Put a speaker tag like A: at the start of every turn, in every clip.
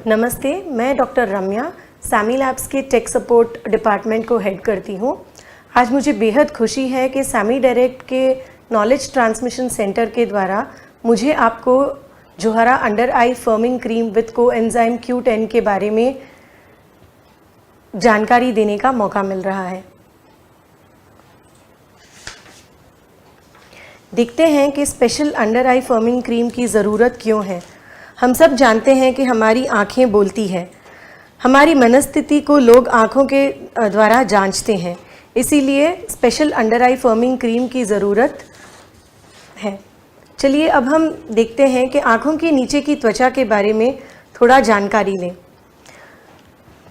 A: नमस्ते, मैं डॉक्टर रम्या Sami labs के टेक सपोर्ट डिपार्टमेंट को हेड करती हूँ। आज मुझे बेहद खुशी है कि सैमी डायरेक्ट के नॉलेज ट्रांसमिशन सेंटर के द्वारा मुझे आपको Zohra under eye firming cream with coenzyme Q10 के बारे में जानकारी देने का मौका मिल रहा है। देखते हैं कि special under eye firming cream की ज़रूरत क्यों है। हम सब जानते हैं कि हमारी आँखें बोलती हैं, हमारी मनस्थिति को लोग आँखों के द्वारा जांचते हैं, इसीलिए special under eye firming cream की ज़रूरत है। चलिए अब हम देखते हैं कि आँखों के नीचे की त्वचा के बारे में थोड़ा जानकारी लें।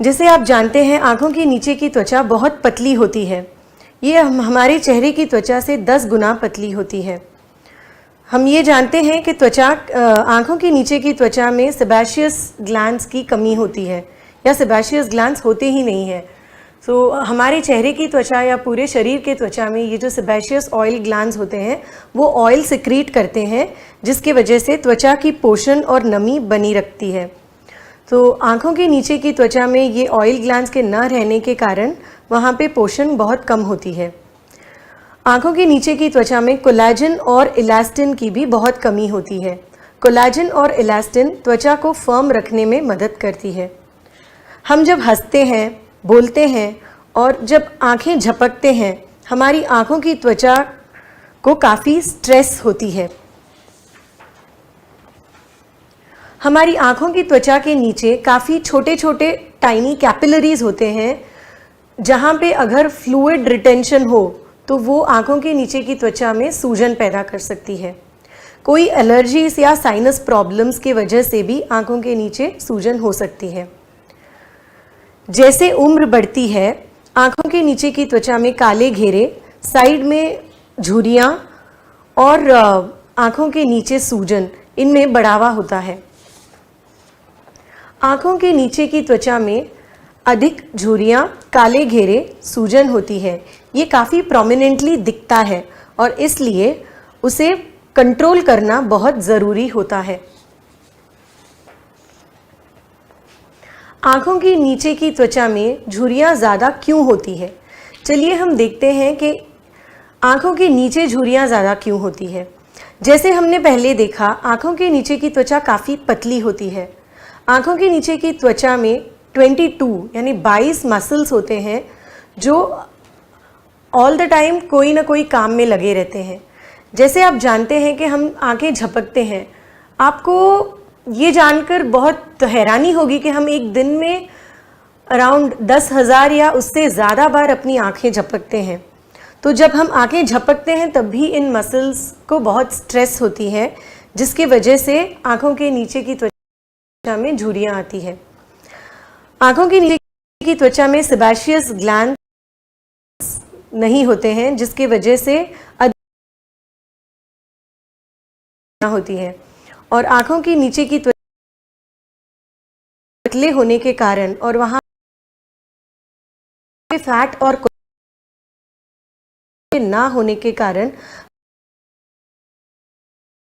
A: जैसे आप जानते हैं, आँखों के नीचे की त्वचा बहुत पतली होती है। ये हमारे चेहरे की त्वचा से 10 गुना पतली होती है। हम ये जानते हैं कि आँखों के नीचे की त्वचा में सेबेशियस ग्लैंड्स की कमी होती है या सेबेशियस ग्लैंड्स होते ही नहीं है। तो हमारे चेहरे की त्वचा या पूरे शरीर के त्वचा में ये जो सेबेशियस ऑयल ग्लैंड्स होते हैं वो ऑयल सिक्रीट करते हैं, जिसके वजह से त्वचा की पोषण और नमी बनी रखती है। तो आँखों के नीचे की त्वचा में ये ऑयल ग्लैंड्स के न रहने के कारण वहाँ पे पोषण बहुत कम होती है। आँखों के नीचे की त्वचा में कोलेजन और इलास्टिन की भी बहुत कमी होती है। कोलेजन और इलास्टिन त्वचा को फर्म रखने में मदद करती है। हम जब हंसते हैं, बोलते हैं और जब आँखें झपकते हैं, हमारी आँखों की त्वचा को काफ़ी स्ट्रेस होती है। हमारी आँखों की त्वचा के नीचे काफ़ी छोटे छोटे टाइनी कैपिलरीज होते हैं, जहाँ पे अगर फ्लूइड रिटेंशन हो तो वो आँखों के नीचे की त्वचा में सूजन पैदा कर सकती है। कोई एलर्जीज या साइनस प्रॉब्लम्स की वजह से भी आँखों के नीचे सूजन हो सकती है। जैसे उम्र बढ़ती है, आँखों के नीचे की त्वचा में काले घेरे, साइड में झुर्रियाँ और आँखों के नीचे सूजन, इनमें बढ़ावा होता है। आँखों के नीचे की त्वचा में अधिक झुर्रियाँ, काले घेरे, सूजन होती है। ये काफ़ी प्रोमिनेंटली दिखता है और इसलिए उसे कंट्रोल करना बहुत ज़रूरी होता है। आँखों के नीचे की त्वचा में झुर्रियाँ ज़्यादा क्यों होती है? चलिए हम देखते हैं कि आँखों के नीचे झुर्रियाँ ज़्यादा क्यों होती है। जैसे हमने पहले देखा, आँखों के नीचे की त्वचा काफ़ी पतली होती है। आँखों के नीचे की त्वचा में 22 यानी 22 मसल्स होते हैं जो ऑल द टाइम कोई ना कोई काम में लगे रहते हैं। जैसे आप जानते हैं कि हम आंखें झपकते हैं, आपको ये जानकर बहुत हैरानी होगी कि हम एक दिन में अराउंड 10,000 या उससे ज़्यादा बार अपनी आंखें झपकते हैं। तो जब हम आंखें झपकते हैं तब भी इन मसल्स को बहुत स्ट्रेस होती है, जिसकी वजह से आंखों के नीचे की त्वचा में झुर्रियाँ आती है। आँखों के नीचे की त्वचा में सेबेशियस ग्लैंड नहीं होते हैं, जिसकी वजह से होती है और आँखों के नीचे की त्वचा पतले होने के कारण और वहाँ फैट और ना होने के कारण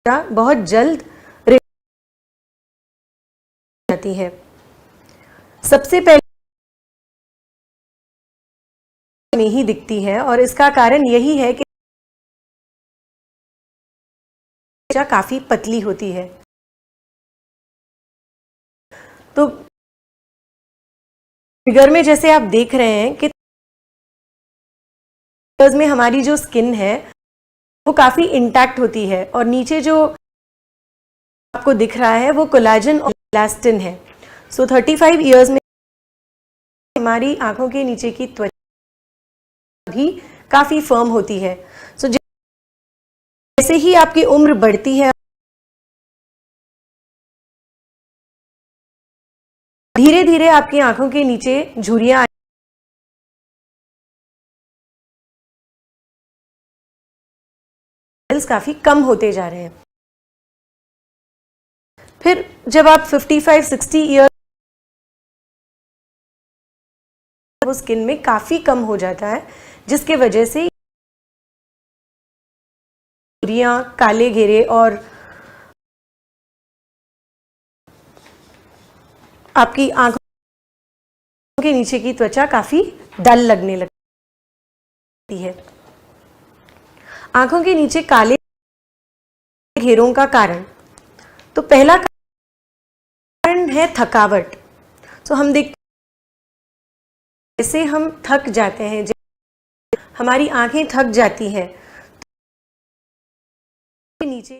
A: बहुत जल्द जाती है। सबसे पहले में ही दिखती है और इसका कारण यही है कि त्वचा काफी पतली होती है। तो फिगर में जैसे आप देख रहे हैं कि में हमारी जो स्किन है वो काफी इंटैक्ट होती है और नीचे जो आपको दिख रहा है वो कोलेजन और इलास्टिन है। सो 35 इयर्स में हमारी आंखों के नीचे की त्वचा भी काफी फर्म होती है। सो जैसे ही आपकी उम्र बढ़ती है, धीरे धीरे आपकी आंखों के नीचे झुर्रियां काफी कम होते जा रहे हैं। फिर जब आप 55-60 ईयर, वो स्किन में काफी कम हो जाता है, जिसके वजह से झुर्रियां, काले घेरे और आपकी आंखों के नीचे की त्वचा काफी डल लगने लगती है। आंखों के नीचे काले घेरों का कारण, तो पहला कारण है थकावट। तो हम देखते हैं जैसे हम थक जाते हैं, हमारी आंखें थक जाती हैं, तो नीचे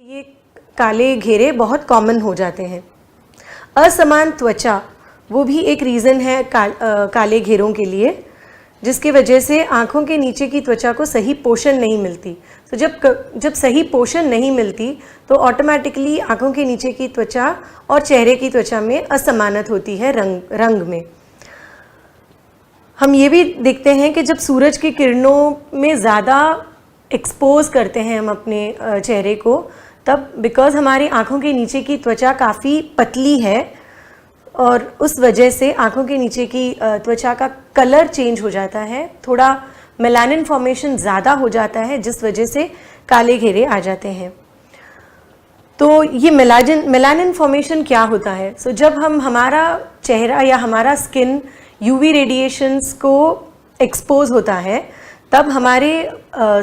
A: ये काले घेरे बहुत कॉमन हो जाते हैं। असमान त्वचा वो भी एक रीज़न है काले घेरों के लिए। जिसकी वजह से आँखों के नीचे की त्वचा को सही पोषण नहीं मिलती। तो जब सही पोषण नहीं मिलती तो ऑटोमेटिकली आँखों के नीचे की त्वचा और चेहरे की त्वचा में असमानता होती है रंग में। हम ये भी देखते हैं कि जब सूरज की किरणों में ज़्यादा एक्सपोज करते हैं हम अपने चेहरे को, तब बिकॉज़ हमारी आँखों के नीचे की त्वचा काफ़ी पतली है और उस वजह से आँखों के नीचे की त्वचा का कलर चेंज हो जाता है, थोड़ा मेलानिन फॉर्मेशन ज़्यादा हो जाता है, जिस वजह से काले घेरे आ जाते हैं। तो ये मेलानिन फॉर्मेशन क्या होता है? सो जब हमारा चेहरा या हमारा स्किन यूवी रेडिएशंस को एक्सपोज होता है, तब हमारे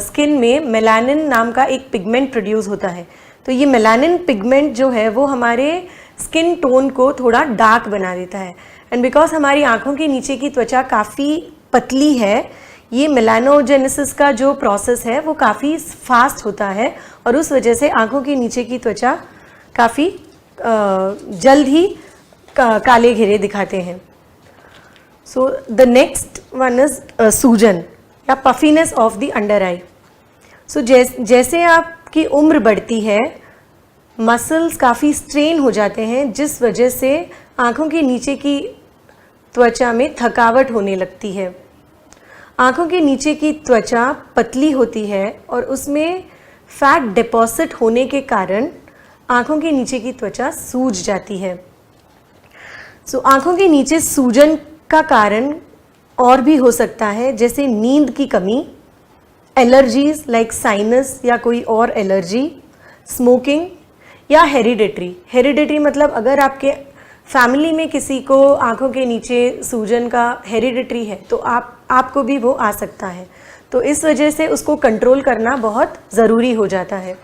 A: स्किन में मेलानिन नाम का एक पिगमेंट प्रोड्यूस होता है। तो ये मेलानिन पिगमेंट जो है वो हमारे स्किन टोन को थोड़ा डार्क बना देता है। एंड बिकॉज हमारी आँखों के नीचे की त्वचा काफ़ी पतली है, ये मेलानोजेनेसिस का जो प्रोसेस है वो काफ़ी फास्ट होता है और उस वजह से आँखों के नीचे की त्वचा काफ़ी जल्द ही काले घेरे दिखाते हैं। So the next one is सूजन या पफीनेस ऑफ द अंडर आई। सो जैसे आपकी उम्र बढ़ती है, मसल्स काफ़ी स्ट्रेन हो जाते हैं, जिस वजह से आँखों के नीचे की त्वचा में थकावट होने लगती है। आँखों के नीचे की त्वचा पतली होती है और उसमें फैट डिपॉजिट होने के कारण आँखों के नीचे की त्वचा सूज जाती है। सो आँखों के नीचे सूजन का कारण और भी हो सकता है, जैसे नींद की कमी, एलर्जीज लाइक साइनस या कोई और एलर्जी, स्मोकिंग या हेरिडिटरी मतलब अगर आपके फैमिली में किसी को आँखों के नीचे सूजन का हेरिडिटरी है तो आपको भी वो आ सकता है। तो इस वजह से उसको कंट्रोल करना बहुत ज़रूरी हो जाता है।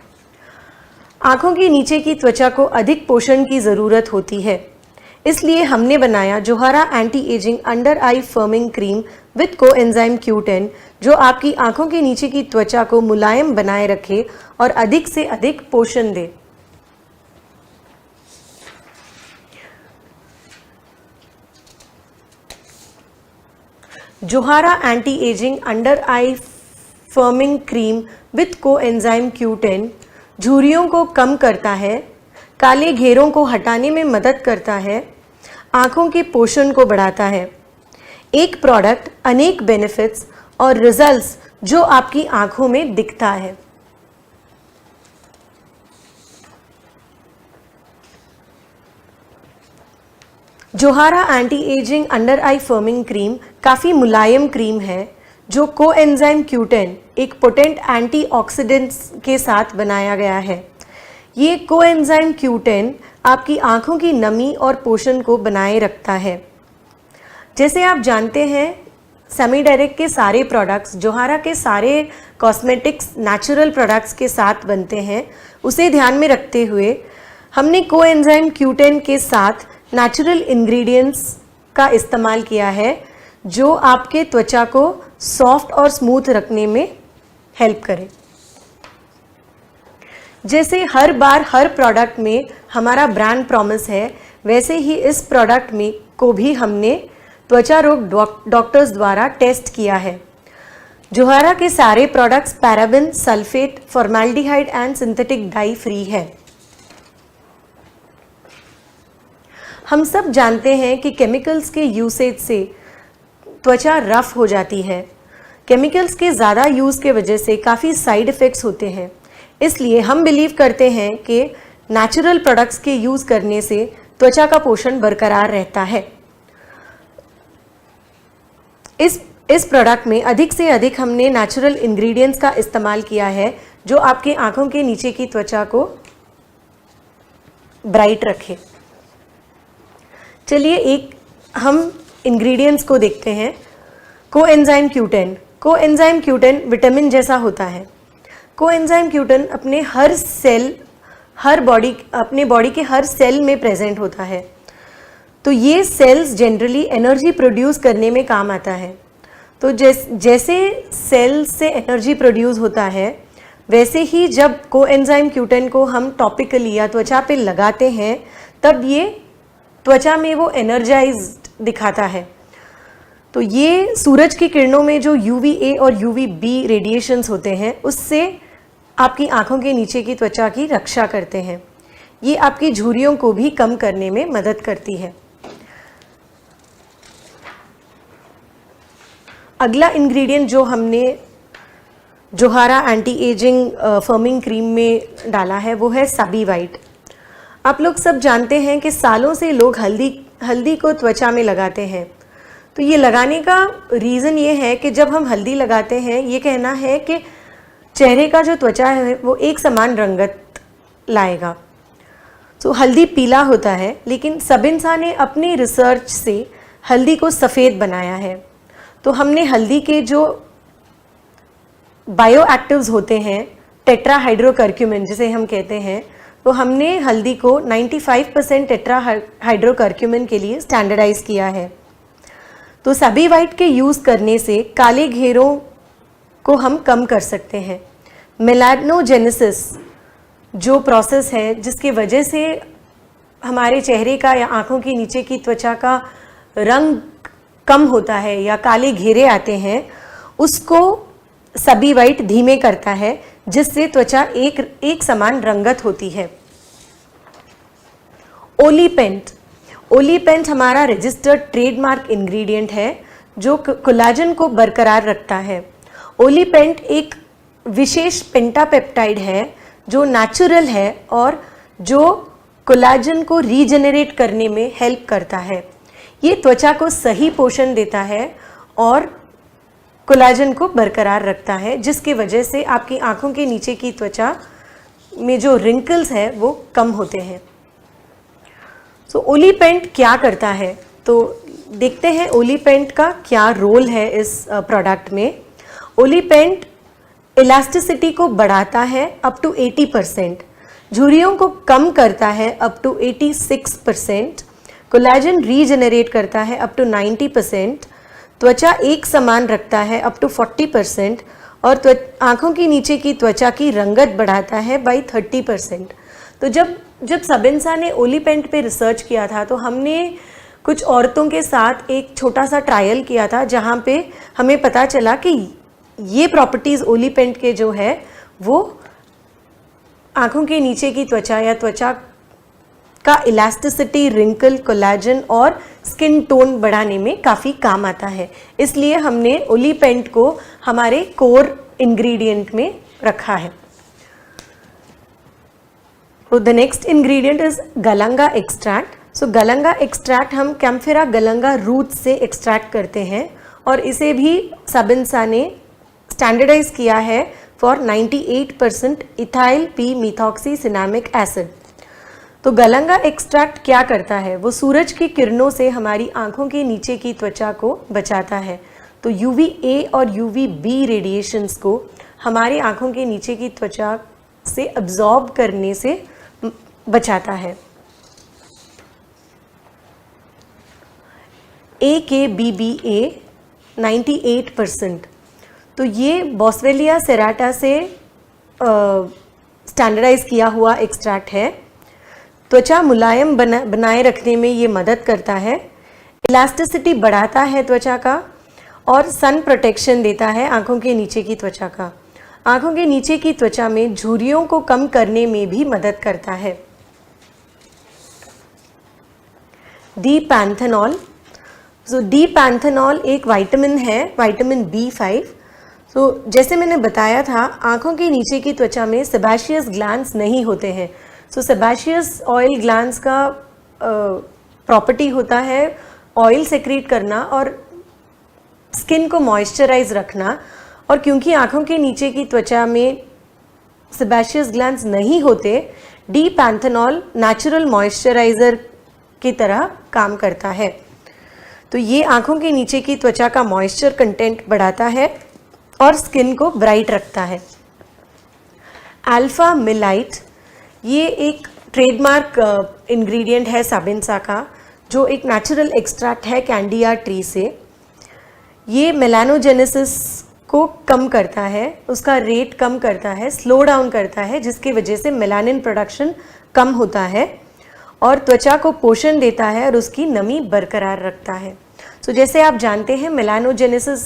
A: आँखों के नीचे की त्वचा को अधिक पोषण की ज़रूरत होती है, इसलिए हमने बनाया Johara anti aging under eye firming cream with coenzyme Q10, जो आपकी आँखों के नीचे की त्वचा को मुलायम बनाए रखे और अधिक से अधिक पोषण दे। Johara anti aging under eye firming cream with coenzyme Q10 झुर्रियों को कम करता है, काले घेरों को हटाने में मदद करता है, आँखों के पोषण को बढ़ाता है। एक प्रोडक्ट, अनेक बेनिफिट्स और रिजल्ट्स जो आपकी आँखों में दिखता है। जोहारा anti aging under eye firming cream काफ़ी मुलायम क्रीम है जो कोएंजाइम Q10 एक पोटेंट एंटीऑक्सीडेंट्स के साथ बनाया गया है। ये कोएंजाइम Q10 आपकी आँखों की नमी और पोषण को बनाए रखता है। जैसे आप जानते हैं, सेमी डायरेक्ट के सारे प्रोडक्ट्स, जोहारा के सारे कॉस्मेटिक्स नेचुरल प्रोडक्ट्स के साथ बनते हैं। उसे ध्यान में रखते हुए हमने कोएंजाइम Q10 के साथ नेचुरल इंग्रेडिएंट्स का इस्तेमाल किया है, जो आपके त्वचा को सॉफ्ट और स्मूथ रखने में हेल्प करे। जैसे हर बार हर प्रोडक्ट में हमारा ब्रांड प्रॉमिस है, वैसे ही इस प्रोडक्ट में को भी हमने त्वचा रोग डॉक्टर्स द्वारा टेस्ट किया है। जोहारा के सारे products paraben, sulphate, formaldehyde and synthetic die free है। हम सब जानते हैं कि केमिकल्स के यूसेज से त्वचा रफ हो जाती है। केमिकल्स के ज़्यादा यूज़ के वजह से काफ़ी साइड इफ़ेक्ट्स होते हैं, इसलिए हम बिलीव करते हैं कि नेचुरल प्रोडक्ट्स के यूज़ करने से त्वचा का पोषण बरकरार रहता है। इस प्रोडक्ट में अधिक से अधिक हमने नेचुरल इंग्रेडिएंट्स का इस्तेमाल किया है, जो आपके आँखों के नीचे की त्वचा को ब्राइट रखे। चलिए एक हम इंग्रेडिएंट्स को देखते हैं। Coenzyme Q10। Coenzyme Q10 vitamin जैसा होता है। कोएंजाइम Q10 अपने अपने बॉडी के हर सेल में प्रेजेंट होता है। तो ये सेल्स जनरली एनर्जी प्रोड्यूस करने में काम आता है। तो जैसे सेल से एनर्जी प्रोड्यूस होता है, वैसे ही जब कोएंजाइम Q10 को हम टॉपिकली या त्वचा पे लगाते हैं, तब ये त्वचा में वो एनर्जाइज्ड दिखाता है। तो ये सूरज की किरणों में जो UVA और UVB रेडिएशंस होते हैं उससे आपकी आंखों के नीचे की त्वचा की रक्षा करते हैं। ये आपकी झुर्रियों को भी कम करने में मदद करती है। अगला इंग्रेडिएंट जो हमने जोहारा एंटी एजिंग फर्मिंग क्रीम में डाला है वो है साबी वाइट। आप लोग सब जानते हैं कि सालों से लोग हल्दी को त्वचा में लगाते हैं। तो ये लगाने का रीज़न ये है कि जब हम हल्दी लगाते हैं, ये कहना है कि चेहरे का जो त्वचा है वो एक समान रंगत लाएगा। तो हल्दी पीला होता है, लेकिन सबिन्सा ने अपनी रिसर्च से हल्दी को सफ़ेद बनाया है। तो हमने हल्दी के जो बायो एक्टिव्स होते हैं, टेट्राहाइड्रोकर्क्यूमिन जिसे हम कहते हैं, तो हमने हल्दी को 95% टेट्राहाइड्रोकर्क्यूमिन के लिए स्टैंडर्डाइज किया है। तो साबी वाइट के यूज़ करने से काले घेरों को हम कम कर सकते हैं। मेलानोजेनेसिस जो प्रोसेस है जिसके वजह से हमारे चेहरे का या आँखों के नीचे की त्वचा का रंग कम होता है या काले घेरे आते हैं, उसको साबी वाइट धीमे करता है, जिससे त्वचा एक समान रंगत होती है। ओलीपेंट हमारा रजिस्टर्ड ट्रेडमार्क इंग्रेडिएंट है जो कोलाजन को बरकरार रखता है। ओलीपेंट एक विशेष पेंटापेप्टाइड है जो नेचुरल है और जो कोलाजन को रीजनरेट करने में हेल्प करता है। ये त्वचा को सही पोषण देता है और कोलाजन को बरकरार रखता है, जिसकी वजह से आपकी आंखों के नीचे की त्वचा में जो रिंकल्स है वो कम होते हैं। तो ओलीपेंट क्या करता है, तो देखते हैं ओलीपेंट का क्या रोल है इस प्रोडक्ट में। ओलीपेंट इलास्टिसिटी को बढ़ाता है अप टू 80%, झुर्रियों को कम करता है अप टू 86%, कोलाजन रीजनरेट करता है अप टू 90%, त्वचा एक समान रखता है अप टू 40% और आँखों के नीचे की त्वचा की रंगत बढ़ाता है बाई 30%। तो जब सबिन्सा ने ओलीपेंट पे रिसर्च किया था तो हमने कुछ औरतों के साथ एक छोटा सा ट्रायल किया था, जहाँ पे हमें पता चला कि ये प्रॉपर्टीज़ ओलीपेंट के जो है वो आँखों के नीचे की त्वचा या त्वचा का इलास्टिसिटी, रिंकल, कोलाजन और स्किन टोन बढ़ाने में काफ़ी काम आता है। इसलिए हमने ओलीपेंट को हमारे कोर इंग्रेडिएंट में रखा है। तो the next ingredient is galanga extract. So galanga extract हम कैम्फेरा गलंगा रूट से एक्सट्रैक्ट करते हैं और इसे भी सबिन्सा ने स्टैंडर्डाइज किया है for 98% ethyl P methoxy cinnamic acid. तो गलंगा एक्सट्रैक्ट क्या करता है, वो सूरज की किरणों से हमारी आंखों के नीचे की त्वचा को बचाता है। तो UVA और UVB रेडिएशंस को हमारे आंखों के नीचे की त्वचा से अब्जॉर्ब करने से बचाता है। AKBBA 98%, तो ये बॉस्वेलिया सेराटा से स्टैंडर्डाइज किया हुआ एक्सट्रैक्ट है। त्वचा मुलायम बनाए रखने में ये मदद करता है, इलास्टिसिटी बढ़ाता है त्वचा का और सन प्रोटेक्शन देता है आंखों के नीचे की त्वचा का। आंखों के नीचे की त्वचा में झुर्रियों को कम करने में भी मदद करता है। डी पैंथेनॉल, डी पैंथेनॉल एक विटामिन है, विटामिन B5। जैसे मैंने बताया था, आंखों के नीचे की त्वचा में सेबेशियस ग्लैंड्स नहीं होते हैं। सेबेशियस ऑयल ग्लैंड्स का प्रॉपर्टी होता है ऑयल सेक्रेट करना और स्किन को मॉइस्चराइज रखना, और क्योंकि आंखों के नीचे की त्वचा में सेबेशियस ग्लैंड्स नहीं होते, डी पैंथेनॉल नेचुरल मॉइस्चराइज़र की तरह काम करता है। तो ये आंखों के नीचे की त्वचा का मॉइस्चर कंटेंट बढ़ाता है और स्किन को ब्राइट रखता है। अल्फा मिलाइट, ये एक ट्रेडमार्क इंग्रेडिएंट है सबिन्सा का, जो एक नेचुरल एक्सट्रैक्ट है कैंडिया ट्री से। ये मेलानोजेनेसिस को कम करता है, उसका रेट कम करता है, स्लो डाउन करता है, जिसकी वजह से मेलानिन प्रोडक्शन कम होता है और त्वचा को पोषण देता है और उसकी नमी बरकरार रखता है। सो जैसे आप जानते हैं मेलानोजेनेसिस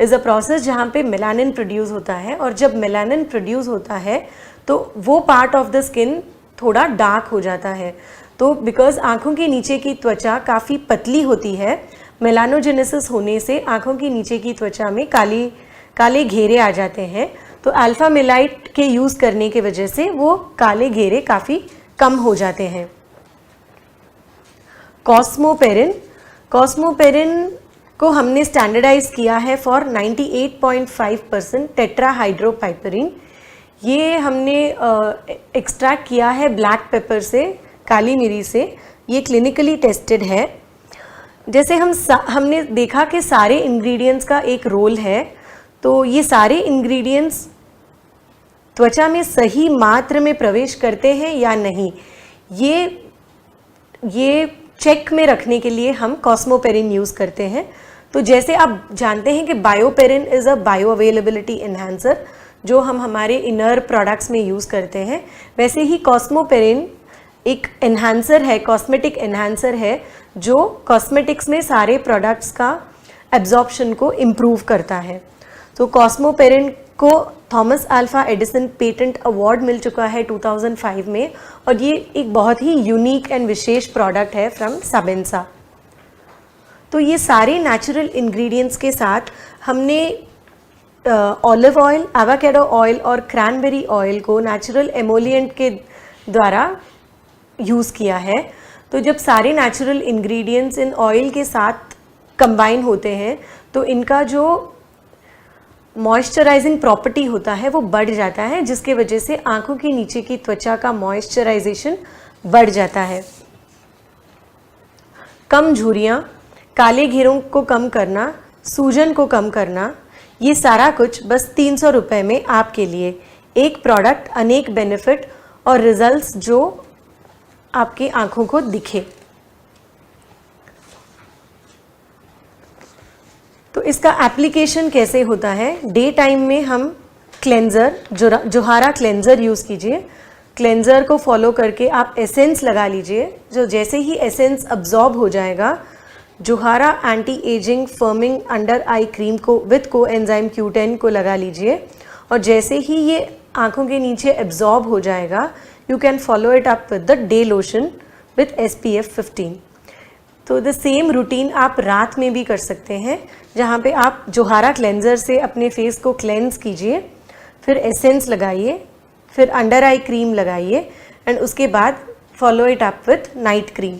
A: इज़ अ प्रोसेस जहाँ पे मेलानिन प्रोड्यूस होता है, और जब मेलानिन प्रोड्यूस होता है तो वो पार्ट ऑफ द स्किन थोड़ा डार्क हो जाता है। तो बिकॉज आँखों के नीचे की त्वचा काफ़ी पतली होती है, मेलानोजेनेसिस होने से आँखों के नीचे की त्वचा में काले घेरे आ जाते हैं। तो अल्फा मेलाइट के यूज़ करने की वजह से वो काले घेरे काफ़ी कम हो जाते हैं। कॉस्मोपेरिन को हमने स्टैंडर्डाइज किया है फॉर 98.5% टेट्राहाइड्रोपाइपरिन। ये हमने एक्सट्रैक्ट किया है ब्लैक पेपर से, काली मिरी से। ये क्लिनिकली टेस्टेड है। जैसे हमने देखा कि सारे इंग्रेडिएंट्स का एक रोल है, तो ये सारे इंग्रेडिएंट्स त्वचा में सही मात्रा में प्रवेश करते हैं या नहीं, ये चेक में रखने के लिए हम कॉस्मोपेरिन यूज़ करते हैं। तो जैसे आप जानते हैं कि BioPerine is a bioavailability enhancer, जो हम हमारे इनर प्रोडक्ट्स में यूज़ करते हैं, वैसे ही कॉस्मोपेरिन एक एनहांसर है, कॉस्मेटिक एनहांसर है, जो कॉस्मेटिक्स में सारे प्रोडक्ट्स का एब्जॉर्प्शन को इम्प्रूव करता है। तो कॉस्मोपेरिन को Thomas Alpha Edison patent award मिल चुका है 2005 में, और ये एक बहुत ही यूनिक एंड विशेष प्रोडक्ट है फ्रॉम सबेंसा। तो ये सारे नेचुरल इंग्रेडिएंट्स के साथ हमने ऑलिव ऑयल, एवोकाडो ऑयल और क्रैनबेरी ऑयल को नेचुरल एमोलिएंट के द्वारा यूज़ किया है। तो जब सारे नेचुरल इंग्रेडिएंट्स इन ऑयल के साथ कंबाइन होते हैं तो इनका जो मॉइस्चराइजिंग प्रॉपर्टी होता है वो बढ़ जाता है, जिसके वजह से आंखों के नीचे की त्वचा का मॉइस्चराइजेशन बढ़ जाता है। कम झुर्रियाँ, काले घेरों को कम करना, सूजन को कम करना, ये सारा कुछ बस 300 रुपये में आपके लिए। एक प्रोडक्ट, अनेक बेनिफिट और रिजल्ट्स जो आपकी आंखों को दिखे। तो इसका एप्लीकेशन कैसे होता है? डे टाइम में हम क्लेंजर, जोहारा क्लेंजर यूज़ कीजिए। क्लेंजर को फॉलो करके आप एसेंस लगा लीजिए। जो जैसे ही एसेंस अब्जॉर्ब हो जाएगा, Johara anti aging firming under eye cream को विद कोएंजाइम Q10 को लगा लीजिए, और जैसे ही ये आँखों के नीचे एब्जॉर्ब हो जाएगा, you can follow it up with the day lotion with SPF 15। तो द सेम रूटीन आप रात में भी कर सकते हैं, जहाँ पे आप जोहारा क्लेंजर से अपने फेस को क्लेंज कीजिए, फिर एसेंस लगाइए, फिर अंडर आई क्रीम लगाइए, एंड उसके बाद follow it up with night cream.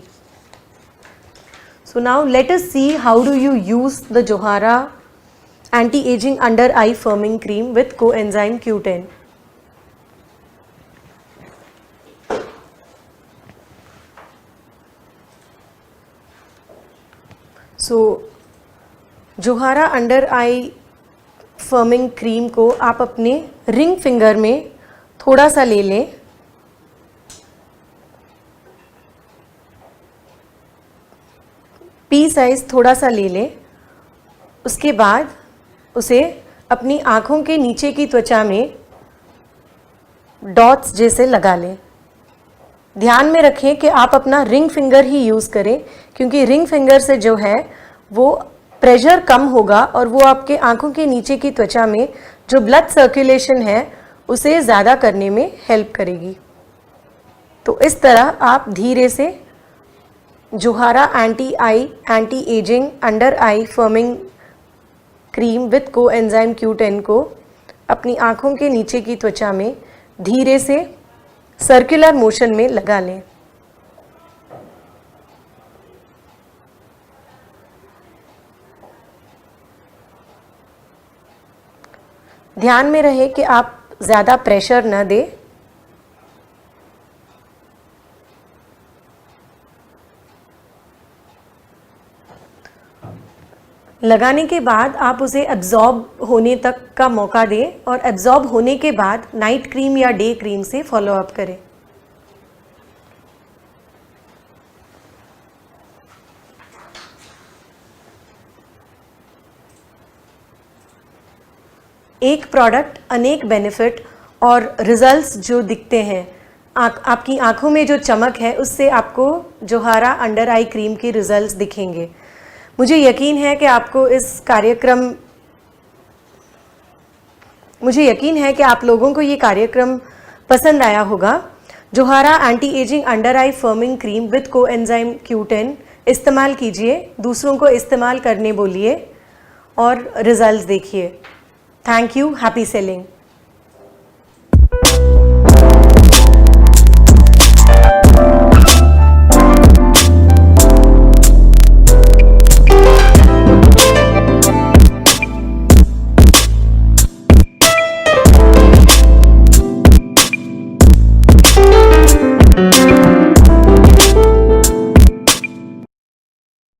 A: So now let us see how do you use the Johara anti aging under eye firming cream with coenzyme Q10। So Johara under eye firming cream को आप अपने ring finger में थोड़ा सा ले लें, P size थोड़ा सा ले लें। उसके बाद उसे अपनी आँखों के नीचे की त्वचा में डॉट्स जैसे लगा लें। ध्यान में रखें कि आप अपना रिंग फिंगर ही यूज़ करें, क्योंकि रिंग फिंगर से जो है वो प्रेशर कम होगा और वो आपके आँखों के नीचे की त्वचा में जो ब्लड सर्कुलेशन है उसे ज़्यादा करने में हेल्प करेगी। तो इस तरह आप धीरे से Johara anti aging under eye firming cream with coenzyme Q10 को अपनी आँखों के नीचे की त्वचा में धीरे से सर्कुलर मोशन में लगा लें। ध्यान में रहे कि आप ज़्यादा प्रेशर न दें। लगाने के बाद आप उसे एब्जॉर्ब होने तक का मौका दें, और एब्जॉर्ब होने के बाद नाइट क्रीम या डे क्रीम से फॉलो अप करें। एक प्रोडक्ट, अनेक बेनिफिट और रिजल्ट्स जो दिखते हैं, आपकी आंखों में जो चमक है उससे आपको जोहारा अंडर आई क्रीम के रिजल्ट्स दिखेंगे। मुझे यकीन है कि आप लोगों को ये कार्यक्रम पसंद आया होगा। Johara anti aging under eye firming cream with coenzyme Q10 इस्तेमाल कीजिए, दूसरों को इस्तेमाल करने बोलिए और रिजल्ट्स देखिए। Thank you, happy selling.